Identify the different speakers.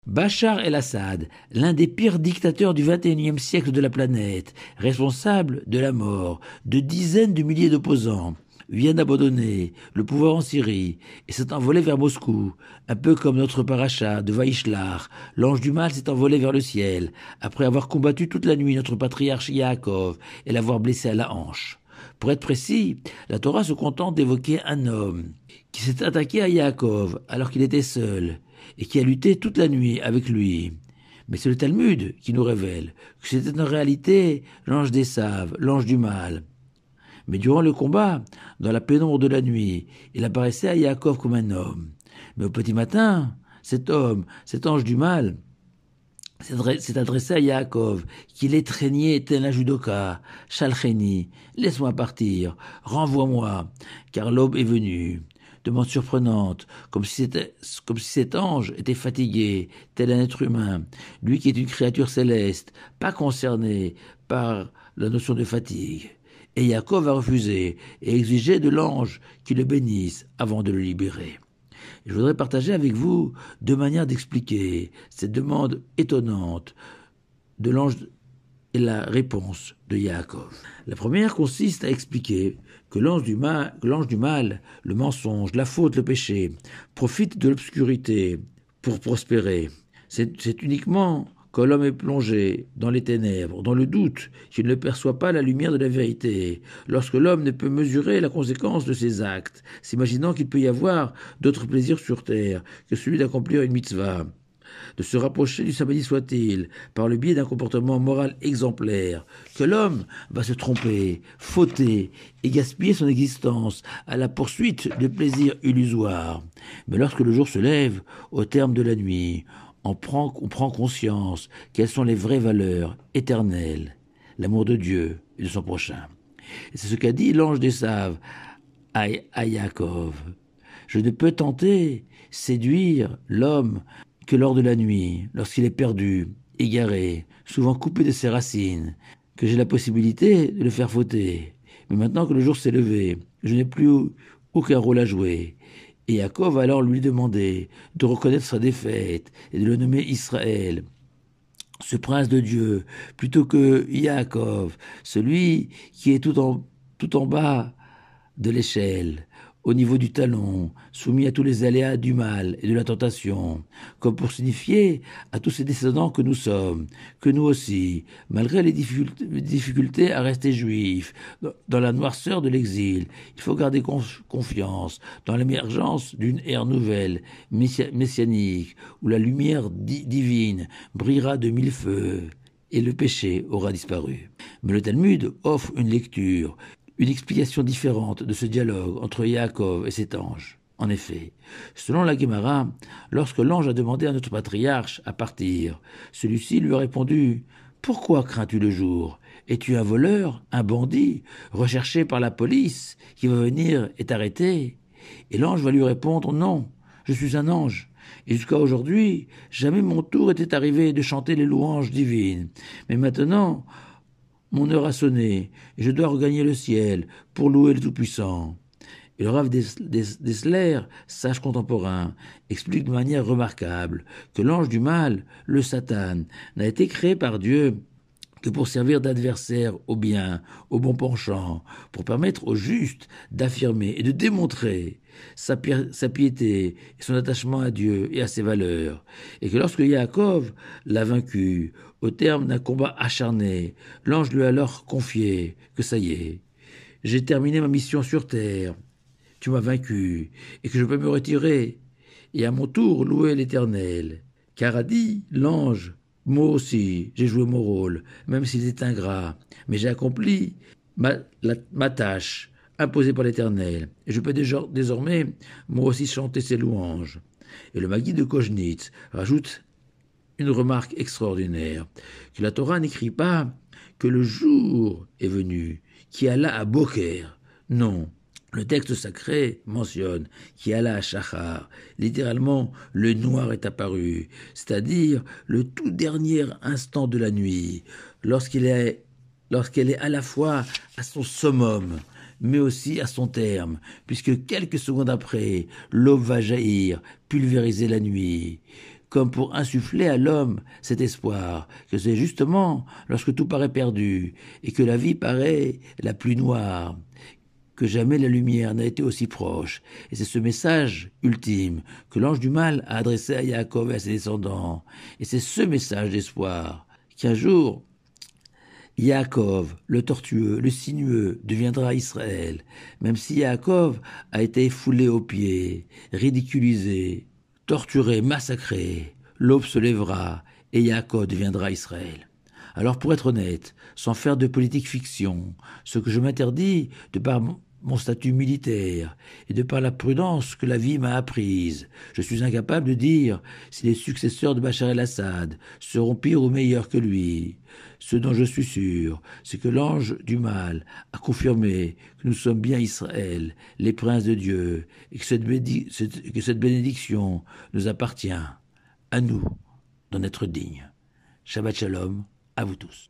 Speaker 1: Bachar el-Assad, l'un des pires dictateurs du XXIe siècle de la planète, responsable de la mort de dizaines de milliers d'opposants, vient d'abandonner le pouvoir en Syrie et s'est envolé vers Moscou, un peu comme notre paracha de Vaïchlach. L'ange du mal s'est envolé vers le ciel, après avoir combattu toute la nuit notre patriarche Yaakov et l'avoir blessé à la hanche. Pour être précis, la Torah se contente d'évoquer un homme qui s'est attaqué à Yaakov alors qu'il était seul et qui a lutté toute la nuit avec lui. Mais c'est le Talmud qui nous révèle que c'était en réalité l'ange d'Esav, l'ange du mal. Mais durant le combat, dans la pénombre de la nuit, il apparaissait à Yaakov comme un homme. Mais au petit matin, cet homme, cet ange du mal, s'est adressé à Yaakov, qui l'étreignait tel un judoka. Shalcheni, laisse-moi partir, renvoie-moi, car l'aube est venue. Demande surprenante, comme si cet ange était fatigué, tel un être humain, lui qui est une créature céleste, pas concerné par la notion de fatigue. Et Yaakov a refusé et exigeait de l'ange qu'il le bénisse avant de le libérer. Je voudrais partager avec vous deux manières d'expliquer cette demande étonnante de l'ange et la réponse de Yaakov. La première consiste à expliquer que l'ange du mal, le mensonge, la faute, le péché, profite de l'obscurité pour prospérer. C'est uniquement quand l'homme est plongé dans les ténèbres, dans le doute, qu'il ne perçoit pas la lumière de la vérité, lorsque l'homme ne peut mesurer la conséquence de ses actes, s'imaginant qu'il peut y avoir d'autres plaisirs sur terre que celui d'accomplir une mitzvah, de se rapprocher du samedi soit-il, par le biais d'un comportement moral exemplaire, que l'homme va se tromper, fauter et gaspiller son existence à la poursuite de plaisirs illusoires. Mais lorsque le jour se lève, au terme de la nuit, on prend conscience quelles sont les vraies valeurs éternelles, l'amour de Dieu et de son prochain. Et c'est ce qu'a dit l'ange d'Esav à Yaakov. Je ne peux tenter, séduire l'homme que lors de la nuit, lorsqu'il est perdu, égaré, souvent coupé de ses racines, que j'ai la possibilité de le faire fauter. Mais maintenant que le jour s'est levé, je n'ai plus aucun rôle à jouer. Et Yaakov va alors lui demander de reconnaître sa défaite et de le nommer Israël, ce prince de Dieu, plutôt que Yaakov, celui qui est tout en bas de l'échelle, au niveau du talon, soumis à tous les aléas du mal et de la tentation, comme pour signifier à tous ces descendants que nous sommes, que nous aussi, malgré les difficultés à rester juifs, dans la noirceur de l'exil, il faut garder confiance dans l'émergence d'une ère nouvelle, messianique, où la lumière divine brillera de mille feux et le péché aura disparu. Mais le Talmud offre une lecture, une explication différente de ce dialogue entre Yaakov et cet ange. En effet, selon la Guémara, lorsque l'ange a demandé à notre patriarche à partir, celui-ci lui a répondu « Pourquoi crains-tu le jour? Es-tu un voleur, un bandit, recherché par la police, qui va venir et t'arrêter ?» Et l'ange va lui répondre « Non, je suis un ange. Et jusqu'à aujourd'hui, jamais mon tour était arrivé de chanter les louanges divines. Mais maintenant, mon heure a sonné, et je dois regagner le ciel pour louer le Tout-Puissant. » Et le Rav Dessler, sage contemporain, explique de manière remarquable que l'ange du mal, le Satan, n'a été créé par Dieu que pour servir d'adversaire au bien, au bon penchant, pour permettre au juste d'affirmer et de démontrer sa piété et son attachement à Dieu et à ses valeurs, et que lorsque Yaakov l'a vaincu, au terme d'un combat acharné, l'ange lui a alors confié que ça y est, j'ai terminé ma mission sur terre, tu m'as vaincu, et que je peux me retirer, et à mon tour louer l'Éternel. Car a dit l'ange, moi aussi, j'ai joué mon rôle, même s'il est ingrat, mais j'ai accompli ma tâche imposée par l'Éternel, et je peux désormais, moi aussi, chanter ses louanges. Et le Maggid de Koznitz rajoute une remarque extraordinaire, que la Torah n'écrit pas que le jour est venu, qui alla à Boker. Non, le texte sacré mentionne qui alla à Shachar, littéralement le noir est apparu, c'est-à-dire le tout dernier instant de la nuit, lorsqu'elle est à la fois à son summum, mais aussi à son terme, puisque quelques secondes après, l'aube va jaillir, pulvériser la nuit. comme pour insuffler à l'homme cet espoir, que c'est justement lorsque tout paraît perdu et que la vie paraît la plus noire, que jamais la lumière n'a été aussi proche. Et c'est ce message ultime que l'ange du mal a adressé à Yaakov et à ses descendants. Et c'est ce message d'espoir qu'un jour, Yaakov, le tortueux, le sinueux, deviendra Israël, même si Yaakov a été foulé aux pieds, ridiculisé, torturé, massacré. L'aube se lèvera et Yaakov deviendra Israël. Alors pour être honnête, sans faire de politique fiction, ce que je m'interdis de par mon statut militaire et de par la prudence que la vie m'a apprise, je suis incapable de dire si les successeurs de Bachar el-Assad seront pires ou meilleurs que lui. Ce dont je suis sûr, c'est que l'ange du mal a confirmé que nous sommes bien Israël, les princes de Dieu, et que cette bénédiction nous appartient, à nous, d'en être dignes. Shabbat Shalom à vous tous.